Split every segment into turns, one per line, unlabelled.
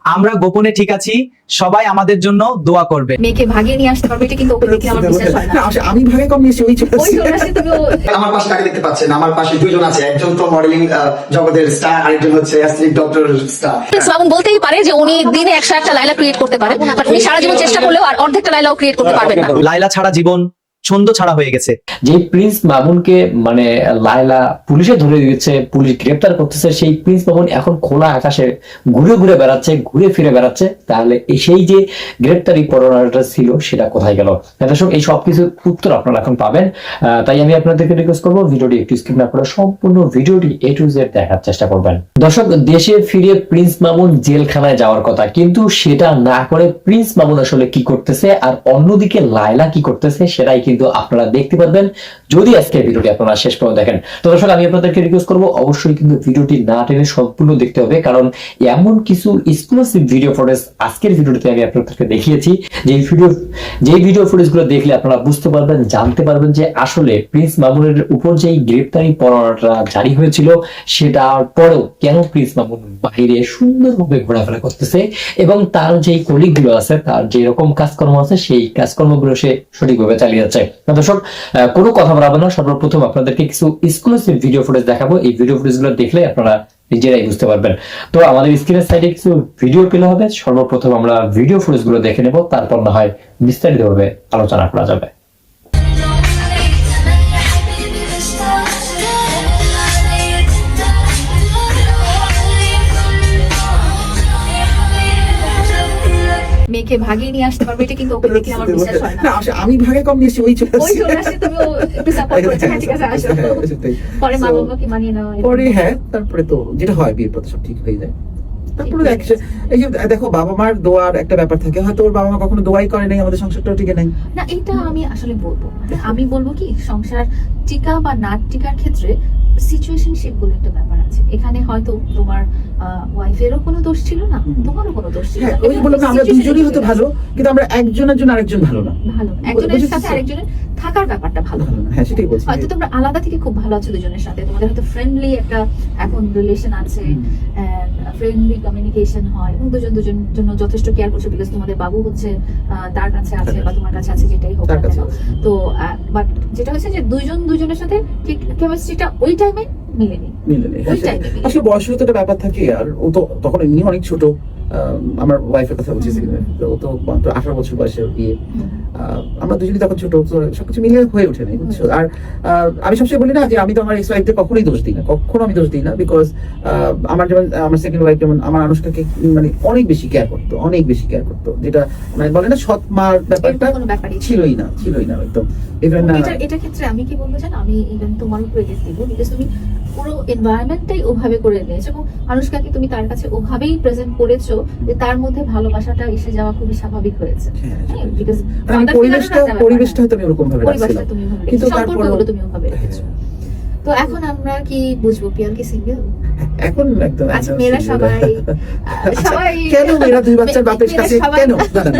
আমরা গোপনে ঠিক আছি, সবাই আমাদের জন্য দোয়া করবে।
মেয়েকে ভাগিয়ে নিয়ে আসতে পারবে, এটা কিন্তু ওকে দেখে আমার বিশ্বাস হয় না।
আমি ভাগে কম নিয়েছি, ওই চলে
ওই চলে আসছে, তুমি
আমার পাশে তাকে দেখতে পাচ্ছেন, আমার পাশে দুইজন আছে, একজন তো মডেলিং জগতের স্টার, আরেকজন হচ্ছে অ্যাথলেটিক ডক্টর স্টার।
শ্রাবণ বলতেই পারে যে উনি দিনে 101টা লাইলা ক্রিয়েট করতে পারে, বাট উনি সারা জীবন চেষ্টা করলেও আর অর্ধেকটা লাইলাও ক্রিয়েট করতে পারবেন না।
লাইলা ছাড়া জীবন ছন্দ ছাড়া হয়ে গেছে।
যে প্রিন্স মামুনকে মানে লায়লা পুলিশে ধরে দিয়েছে, পুলিশ গ্রেপ্তার করতেছে, সেই প্রিন্স মামুন এখন খোলা আকাশে ঘুরে ঘুরে বেড়াচ্ছে, ঘুরে ফিরে বেড়াচ্ছে, তাহলে সেই যে গ্রেপ্তারি পরোয়ানাটা ছিল সেটা কোথায় গেল? দর্শক, এই সবকিছুর উত্তর আপনারা এখন পাবেন। তাই আমি আপনাদেরকে রিকোয়েস্ট করবো ভিডিওটি একটু স্কিপ না করে সম্পূর্ণ ভিডিওটি A to Z দেখার চেষ্টা করবেন। দর্শক, দেশে ফিরে প্রিন্স মামুন জেলখানায় যাওয়ার কথা, কিন্তু সেটা না করে প্রিন্স মামুন আসলে কি করতেছে আর অন্যদিকে লায়লা কি করতেছে সেটাই কিন্তু আপনারা দেখতে পারবেন যদি আজকে ভিডিওটি আপনারা শেষ পর্যন্ত দেখেন। তো দর্শক, আমি আপনাদেরকে রিকোয়েস্ট করবো অবশ্যই কিন্তু ভিডিওটি না টেনে সম্পূর্ণ দেখতে হবে, কারণ এমন কিছু এক্সক্লুসিভ ভিডিও ফুটেজ আজকের ভিডিওতে আমি আপনাদেরকে দেখিয়েছি, যেই ভিডিও ফুটেজ গুলো দেখলে আপনারা বুঝতে পারবেন, জানতে পারবেন যে আসলে প্রিন্স মামুনের উপর যেই গ্রেপ্তারি পরোয়ানাটা জারি হয়েছিল সেটার পরেও কেন প্রিন্স মামুন বাইরে সুন্দরভাবে ঘোরাফেরা করতেছে এবং তার যেই কলিগ গুলো আছে, তার যে রকম কাজকর্ম আছে সেই কাজকর্মগুলো সে সঠিকভাবে চালিয়ে যাচ্ছে। দর্শক, কোনো কথা বলবো না, সর্বপ্রথম আপনাদেরকে কিছু এক্সক্লুসিভ ভিডিও ফুটেজ দেখাবো। এই ভিডিও ফুটেজ গুলো দেখলে আপনারা নিজেরাই বুঝতে পারবেন। তো আমাদের স্ক্রিনের সাইডে কিছু ভিডিও পেলে হবে, সর্বপ্রথম আমরা ভিডিও ফুটেজ গুলো দেখে নেব, তারপর না হয় বিস্তারিতভাবে আলোচনা করা যাবে।
মেয়েকে ভাগিয়ে নিয়ে আসতে পারবে, এটা কিন্তু ওকে দেখে আমার বিশ্বাস হয় না।
আমি ভাগে কম নিয়েছি, ওই চলে
ওই চলে আসছে, তুমি একটু সাপোর্ট করেছো। হ্যাঁ, ঠিক আছে, আসো। পরে মা বাবাকে মানিয়ে নেওয়া,
পরে হ্যাঁ, তারপরে তো যেটা হয় বিয়ের পর সব ঠিক হয়ে যায়। তারপরে এই যে দেখো, বাবা মার দোয়ার একটা ব্যাপার থাকে, হয়তো ওর বাবা মা কখনো দোয়াই করে নাই, আমাদের সংসারটাও টিকে নাই
না। এটা আমি আসলে বলবো, আমি বলবো কি, সংসার টিকা বা না টিকার ক্ষেত্রে সিচুয়েশনশিপ বলে একটা ব্যাপার আছে। এখানে হয়তো তোমার ওয়াইফেরও কোনো দোষ ছিল না, তোমারও কোনো দোষ ছিল না।
ওই বললাম আমরা দুজনেই হতে ভালো, কিন্তু আমরা একজনের জন্য আরেকজন ভালো না।
ভালো একজনের সাথে আরেকজনের থাকার ব্যাপারটা ভালো না।
হ্যাঁ, সেটাই বলছি।
হয়তো তোমরা আলাদা থেকে খুব ভালো আছো দুজনের সাথে, তোমাদের হয়তো ফ্রেন্ডলি একটা এখন রিলেশন আছে, ফ্রেন্ডলি কমিউনিকেশন হয় এবং দুজন জন্য যথেষ্ট কেয়ার করছো, বিকজ তোমাদের বাবু হচ্ছে তার কাছে আছে বা তোমার কাছে আছে, যেটাই হোক না কেন। তো বাট যেটা হচ্ছে যে দুজনের সাথে ঠিক কেমিস্ট্রিটা ওই টাইমে মিলেনি।
আসলে বয়সের তো একটা ব্যাপার থাকে, আর ও তো তখন এমনি অনেক ছোট। আমার ওয়াইফের কথা বলছি, ও তো মাত্র 18 বছর বয়সে বিয়ে। আমরা দুজনই তখন ছোট, সবকিছু মিলে হয়ে ওঠে নাই, বুঝছো। আর আমি সবসময় বলি না যে আমি তো আমার এক্স ওয়াইফদের কখনোই দোষ দিই না, কখনো আমি দোষ দিই না, বিকজ আমার যেমন আমার সেকেন্ড ওয়াইফ যেমন আমার আনুষ্কাকে মানে অনেক বেশি কেয়ার করতো, অনেক বেশি কেয়ার করতো, যেটা মানে বলে না সৎ মার ব্যাপারটা ছিলই না একদম। ইভেন
এটা ক্ষেত্রে আমি কি বলবো জানো, আমি ইভেন তোমার উপরে গেস দিব, বিকজ তুমি পুরো এনভায়রনমেন্টটাই ওভাবে করে নিয়েছো এবং আনুষ্কাকে তুমি তার কাছে ওভাবেই প্রেজেন্ট করেছো যে তার মধ্যে ভালোবাসাটা এসে যাওয়া খুবই স্বাভাবিক হয়েছে। বিকজ
পরিবেশটা হয়তো আমি ওরকম ভাবে রাখছিলাম,
কিন্তু সম্পর্কগুলো তুমি ওভাবে রেখেছো। তো এখন আমরা কি বুঝবো, পিয়ার কি সিঙ্গেল
এখন? একদম।
আচ্ছা, মেয়েরা সবাই
কেন মেয়েরা দুই বাচ্চার বাপের কাছে কেন?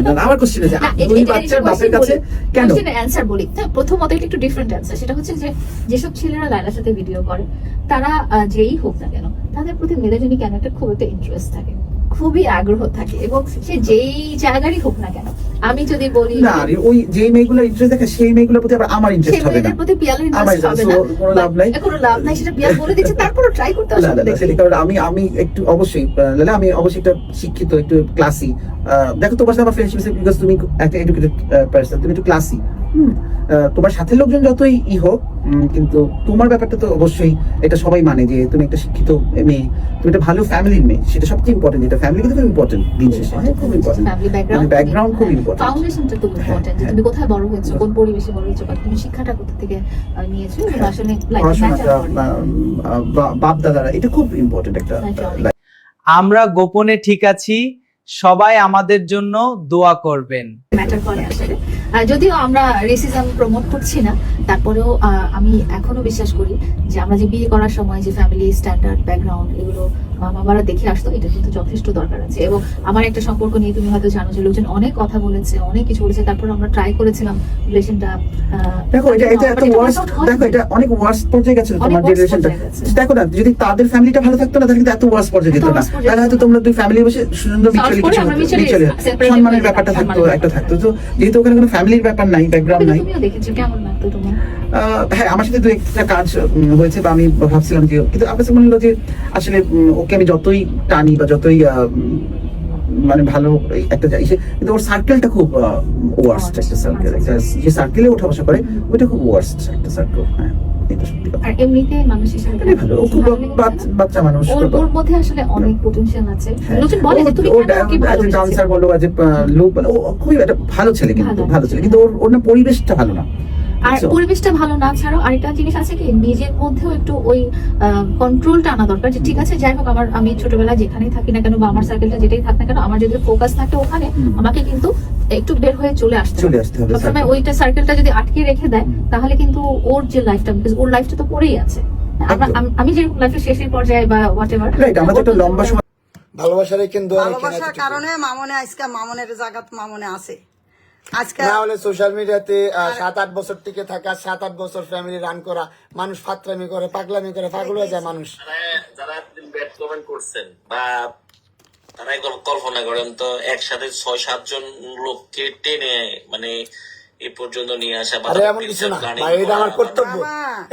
না, আমার কোশ্চেন আছে, দুই বাচ্চার বাপের কাছে কেন?
কোশ্চেনের অ্যানসার বলি। প্রথমত এটা একটু ডিফারেন্ট অ্যানসার, সেটা হচ্ছে যে যেসব ছেলেরা লায়লার সাথে ভিডিও করে তারা যেই হোক না কেন, তাদের প্রতি মেয়েদের জন্য কেন একটা খুব একটা ইন্টারেস্ট থাকে, খুবই আগ্রহ থাকে, এবং সে যেই জায়গারই হোক না কেন। আমি যদি বলি
না, ওই যেই মেয়েগুলো ইন্টারেস্ট দেখে সেই মেয়েগুলোর প্রতি আবার আমার ইন্টারেস্ট হবে না,
সেই প্রতি পিয়ালের ইন্টারেস্ট হবে না,
কোনো লাভ নাই,
কোনো লাভ নাই, সেটা পিয়াল বলে দিচ্ছে, তারপরও ট্রাই করতে আসলে
সেটা। কারণ আমি একটু অবশ্যই আমি অবশ্যই একটা শিক্ষিত, একটু ক্লাসি। দেখো, তোমার সাথে আমার ফ্রেন্ডশিপ আছে বিকজ তুমি একটা এডুকেটেড পারসন, তুমি একটু ক্লাসি। তোমার সাথে লোকজন যতই হোক, কিন্তু তোমার ব্যাপারটা তো অবশ্যই এটা সবাই মানে যে তুমি একটা শিক্ষিত মেয়ে, তুমি একটা ভালো ফ্যামিলির মেয়ে, সেটা সবচেয়ে ইম্পর্টেন্ট। এটা ফ্যামিলি কিন্তু খুব ইম্পর্টেন্ট, দিন শেষে খুব ইম্পর্টেন্ট, ব্যাকগ্রাউন্ড খুব ইম্পর্টেন্ট,
ফাউন্ডেশনটা খুব ইম্পর্টেন্ট। তুমি কোথায় বড় হয়েছো, কোন পরিবেশে বড় হয়েছো, বা তুমি শিক্ষাটা কোথা থেকে নিয়েছো, আসলে
বাপ দাদারা, এটা খুব ইম্পর্টেন্ট একটা।
আমরা গোপনে ঠিক আছি, সবাই আমাদের জন্য দোয়া করবেন।
ম্যাটার করে আসলে। যদিও আমরা রেসিজম প্রমোট করছি না, তারপরেও আমি এখনো বিশ্বাস করি যে আমরা যে বিয়ে করার সময় যে ফ্যামিলি স্ট্যান্ডার্ড ব্যাকগ্রাউন্ড এগুলো বাবারা দেখে আসতো, এটা কিন্তু যথেষ্ট দরকার আছে। এবং আমার একটা সম্পর্ক নিয়ে তুমি হয়তো জানো যে লোকজন অনেক কথা বলেছে, অনেক কিছু বলেছে, তারপর আমরা ট্রাই করেছিলাম রিলেশনটা।
দেখো এটা এত ওয়ার্স্ট, দেখো এটা অনেক ওয়ার্স্ট পর্যায়ে গেছে তোমার যে রিলেশনটা। দেখো না, যদি তাদের ফ্যামিলিটা ভালো থাকতো না তাহলে কিন্তু এত ওয়ার্স্ট পর্যায়ে যেত না। তাহলে হয়তো তোমরা দুই ফ্যামিলি বসে সুন্দর মিউচুয়ালি সম্মানের ব্যাপারটা থাকতো, একটা থাকতো। তো যেহেতু ওখানে কোনো ফ্যামিলির ব্যাপার নাই, ব্যাকগ্রাউন্ড নাই।
তুমিও দেখেছো, কেমন লাগতো তোমার?
হ্যাঁ, আমার সাথে দু একটা কাজ হয়েছে, বা আমি ভাবছিলাম যে, কিন্তু আমার কাছে মনে হলো যে আসলে ওকে আমি যতই টানি বা যতই মানে ভালো একটা যাই, কিন্তু ওর সার্কেলটা খুব ওয়ার্স্ট একটা সার্কেল। একটা যে সার্কেলে ওঠা বসা করে ওইটা খুব ওয়ার্স্ট একটা সার্কেল। হ্যাঁ, এটা সত্যি কথা।
আর এমনিতে মানুষ হিসেবে
ভালো, ও খুব বাচ্চা মানুষ।
ওর মধ্যে আসলে অনেক পোটেনশিয়াল আছে।
হ্যাঁ,
লোকজন বলে যে তুমি কেন ওকে ভালোবাসছো?
ডান্সার বলো, আজ লোক বলো, ও খুবই একটা ভালো ছেলে, কিন্তু ভালো ছেলে, কিন্তু ওর না পরিবেশটা ভালো না।
আর পরিবেশটা ভালো না ছাড়াও আরেকটা জিনিস আছে কি, নিজের মধ্যেও একটু ওই কন্ট্রোলটা আনা দরকার, যে ঠিক আছে যাই হোক, আমি ছোটবেলায় যেখানেই থাকি না কেন বা আমার সার্কেলটা যেটাই থাক না কেন, আমার যদি ফোকাস থাকে ওখানে, আমাকে কিন্তু একটু বের হয়ে চলে আসতে হবে। সবসময় ওইটা সার্কেলটা যদি আটকে রেখে দেয় তাহলে কিন্তু ওর যে লাইফটা, ওর লাইফটা তো পড়েই আছে। আমি যেরকম লাইফের শেষের পর্যায়ে বা হোয়াটএভার,
রাইট, আমাদের একটা লম্বা সময়
ভালোবাসার কিন্তু
ভালোবাসার কারণে মামনে আজকে মামনের জায়গাত মামনে আছে। আজকে
না হলে সোশ্যাল মিডিয়াতে 7-8 বছর টিকে থাকা, 7-8 বছর ফ্যামিলি রান করা, মানুষ ফাত্রামি করে, পাগলামি করে, পাগল হয়ে যায় মানুষ।
যারা ব্যাড কমেন্ট করছেন বা তারাই কল্পনা করেন তো একসাথে 6-7 জন লোককে টেনে মানে এই পর্যন্ত নিয়ে আসা।
আরে এমন কিছু না ভাই, এটা আমার কর্তব্য,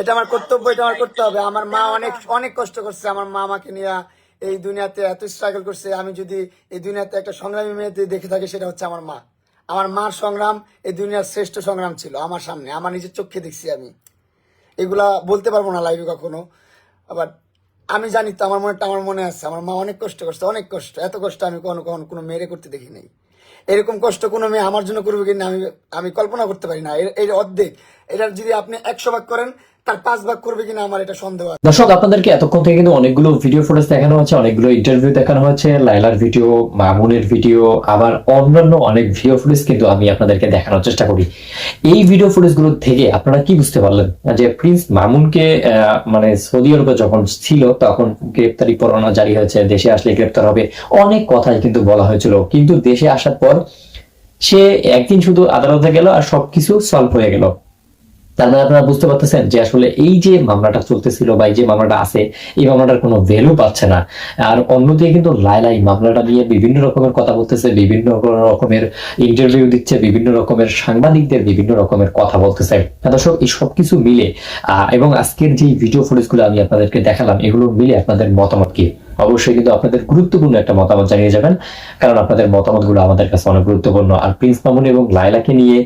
এটা আমার কর্তব্য, এটা আমার করতে হবে। আমার মা অনেক অনেক কষ্ট করছে, আমার মা আমাকে নিয়ে এই দুনিয়াতে এত স্ট্রাগল করছে। আমি যদি এই দুনিয়াতে একটা সংগ্রামী মেয়েতে দেখে থাকি, সেটা হচ্ছে আমার মা। আমার মার সংগ্রাম এই দুনিয়ার শ্রেষ্ঠ সংগ্রাম ছিল আমার সামনে, আমার নিজের চোখে দেখছি আমি। এগুলা বলতে পারবো না লাইভে কখনো, আবার আমি জানি তো, আমার মনে আছে আমার মা অনেক কষ্ট করছে, অনেক কষ্ট। এত কষ্ট আমি কোনো মেয়েরে করতে দেখি নাই। এরকম কষ্ট কোনো মেয়ে আমার জন্য করবে কিনা আমি কল্পনা করতে পারি না। এর অর্ধেক, এটা যদি আপনি 100 ভাগ করেন, তার 5 ভাগ করবে কিনা আমার এটা সন্দেহ আছে।
দর্শক, আপনাদেরকে এতক্ষণ থেকে কিন্তু অনেকগুলো ভিডিও ফুটেজ দেখানো হচ্ছে, অনেকগুলো ইন্টারভিউ দেখানো হচ্ছে, লাইলার ভিডিও, মামুনের ভিডিও, আবার অন্যান্য অনেক ভিডিও ফুটেজ কিন্তু আমি আপনাদেরকে দেখানোর চেষ্টা করি। এই ভিডিও ফুটেজ গুলো থেকে আপনারা কি বুঝতে পারলেন যে প্রিন্স মামুনকে মানে সৌদি আরবে যখন ছিল তখন গ্রেপ্তারি পরোয়ানা জারি হয়েছে, দেশে আসলে গ্রেপ্তার হবে, অনেক কথাই কিন্তু বলা হয়েছিল। কিন্তু দেশে আসার পর সে একদিন শুধু আদালতে গেল আর সবকিছু সলভ হয়ে গেল। তার মানে আপনারা বুঝতে পারতেছেন যে আসলে এই যে মামলাটা চলতেছিল বা এই যে মামলাটা আছে, এই মামলাটার কোনো ভ্যালু পাচ্ছে না। আর অন্যদিকে কিন্তু লাইলা এই মামলাটা নিয়ে বিভিন্ন রকমের কথা বলতেছে, বিভিন্ন রকমের ইন্টারভিউ দিচ্ছে, বিভিন্ন রকমের সাংবাদিকদের বিভিন্ন রকমের কথা বলতেছে। দর্শক, এই সবকিছু মিলে এবং আজকের যে ভিডিও ফুটেজগুলো আমি আপনাদেরকে দেখালাম, এগুলো মিলে আপনাদের মতামত কি? অবশ্যই কিন্তু আপনাদের গুরুত্বপূর্ণ একটা মতামত জানিয়ে যাবেন, কারণ আপনাদের মতামতগুলো আমাদের কাছে অনেক গুরুত্বপূর্ণ। আর প্রিন্স মামুন এবং লাইলাকে নিয়ে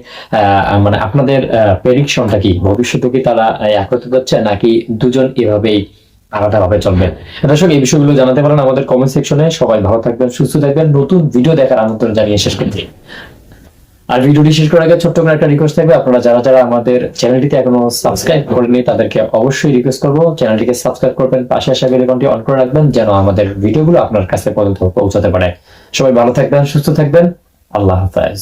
মানে আপনাদের প্রেডিকশনটা কি? ভবিষ্যতে কি তারা এক হতে যাচ্ছে, নাকি দুজন এভাবেই আলাদাভাবে চলবে? দর্শক, এই বিষয়গুলো জানাতে পারেন আমাদের কমেন্ট সেকশনে। সবাই ভালো থাকবেন, সুস্থ থাকবেন। নতুন ভিডিও দেখার আমন্ত্রণ জানিয়ে শেষ করছি। আর ভিডিওটি শেষ করার আগে ছোট্ট করে একটা রিকোয়েস্ট থাকবে, আপনারা যারা আমাদের চ্যানেলটিতে এখনো সাবস্ক্রাইব করেননি তাদেরকে অবশ্যই রিকোয়েস্ট করবো চ্যানেলটিকে সাবস্ক্রাইব করবেন, পাশে আসা বেল আইকনটি অন করে রাখবেন যেন আমাদের ভিডিওগুলো আপনার কাছে পৌঁছাতে পারে। সবাই ভালো থাকবেন, সুস্থ থাকবেন। আল্লাহ হাফেজ।